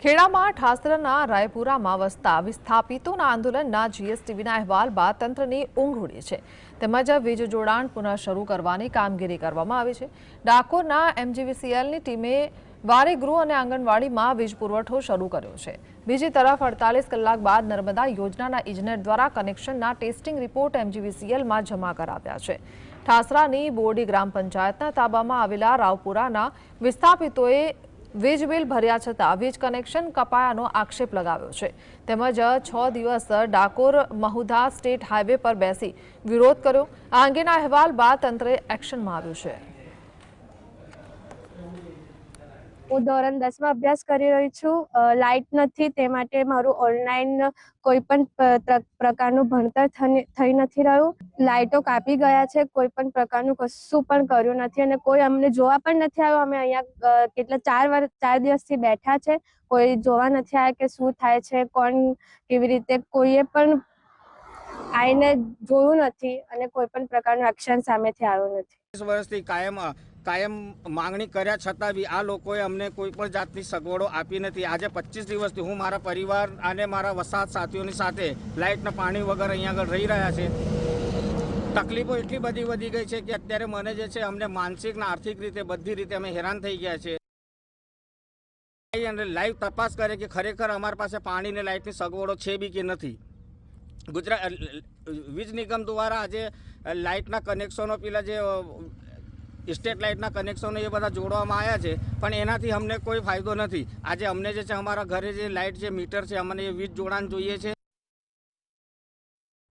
ખેડામાં ઠાસરના રાયપુરામાં વસતા વિસ્થાપિતોના આંદોલનના જીએસટીવીના અહેવાલ બાદ તંત્રની ઊંઘ ઉડી છે. તેમજ વીજ જોડાણ પુનઃ શરૂ કરવાની કામગીરી કરવામાં આવી છે. ડાકોરના એમજીવીસીએલની ટીમે વારેગૃહ અને આંગણવાડીમાં વીજ પુરવઠો શરૂ કર્યો છે. બીજી તરફ 48 કલાક બાદ નર્મદા યોજનાના ઇજનેર દ્વારા કનેક્શનના ટેસ્ટિંગ રિપોર્ટ એમજીવીસીએલમાં જમા કરાવ્યા છે. ઠાસરાની બોરડી ગ્રામ પંચાયતના તાબામાં આવેલા રાવપુરાના વિસ્થાપિતોએ વીજ બિલ ભર્યા છતાં વીજ કનેક્શન કપાયાનો આક્ષેપ લગાવ્યો છે. તેમજ 6 દિવસ ડાકોર મહુધા સ્ટેટ હાઈવે પર બેસી વિરોધ કર્યો. આ અંગેના અહેવાલ બાદ તંત્રે એક્શનમાં આવ્યું છે. હું ધોરણ 10માં અભ્યાસ કરી રહી છું. લાઇટ નથી, તે માટે મારું ઓનલાઈન કોઈ પણ પ્રકારનું ભણતર થઈ નથી રહ્યું. લાઇટો કાપી ગયા છે, કોઈ પણ પ્રકારનું કશું પણ કર્યું નથી અને કોઈ અમને જોવા પણ નથી આવ્યું. અમે અહીંયા કેટલા 4 દિવસથી બેઠા છે, કોઈ જોવા નથી આવ્યા કે શું થાય છે, કોણ કેવી રીતે, કોઈએ પણ આવીને જોયું નથી અને કોઈ પણ પ્રકારનું એક્શન સામેથી આવ્યું નથી. 20 વર્ષથી કાયમ માંગણી કર્યા છતાં બી આ લોકોએ અમને કોઈ પણ જાતની સગવડો આપી નથી. આજે 25 દિવસથી હું મારા પરિવાર અને મારા વસાહત સાથીઓની સાથે લાઇટના પાણી વગર અહીંયા આગળ રહી રહ્યા છે. તકલીફો એટલી બધી વધી ગઈ છે કે અત્યારે મને જે છે અમને માનસિક અને આર્થિક રીતે બધી રીતે અમે હેરાન થઈ ગયા છે. અને લાઈવ તપાસ કરે કે ખરેખર અમારી પાસે પાણી અને લાઇટની સગવડો છે બી કે નથી. ગુજરાત વીજ નિગમ દ્વારા આજે લાઇટના કનેક્શનો પેલા જે સ્ટેટ લાઇટના કનેક્શનો એ બધા જોડવામાં આવ્યા છે, પણ એનાથી અમને કોઈ ફાયદો નથી. આજે અમને જે છે અમારા ઘરે જે લાઇટ જે મીટર છે અમને એ વીજ જોડાણ જોઈએ છે.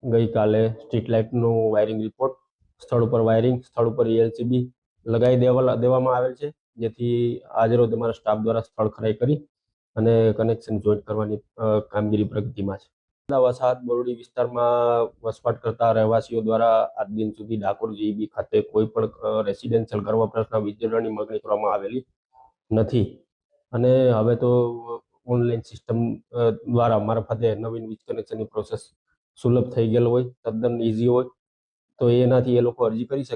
ગઈકાલે સ્ટ્રીટ લાઇટનું વાયરિંગ રિપોર્ટ, સ્થળ ઉપર વાયરિંગ, સ્થળ ઉપર એલસીબી લગાવી દેવામાં આવેલ છે, જેથી આજરોજ અમારા સ્ટાફ દ્વારા સ્થળ ખરાઈ કરી અને કનેક્શન જોઈન્ટ કરવાની કામગીરી પ્રગતિમાં છે. વસાહત બોરડી વિસ્તારમાં વસવાટ કરતા રહેવાસીઓ દ્વારા આજ દિન સુધી ડાકોર જીઈબી ખાતે કોઈ પણ રેસિડેન્શિયલ ઘર વપરાશના વીજ જોડાણની માંગણી કરવામાં આવેલી નથી અને હવે તો ઓનલાઈન સિસ્ટમ દ્વારા મારફતે નવીન વીજ કનેક્શનની પ્રોસેસ સુલભ થઈ ગયેલ હોય, તદ્દન ઇઝી હોય, તો એનાથી એ લોકો અરજી કરી શકે.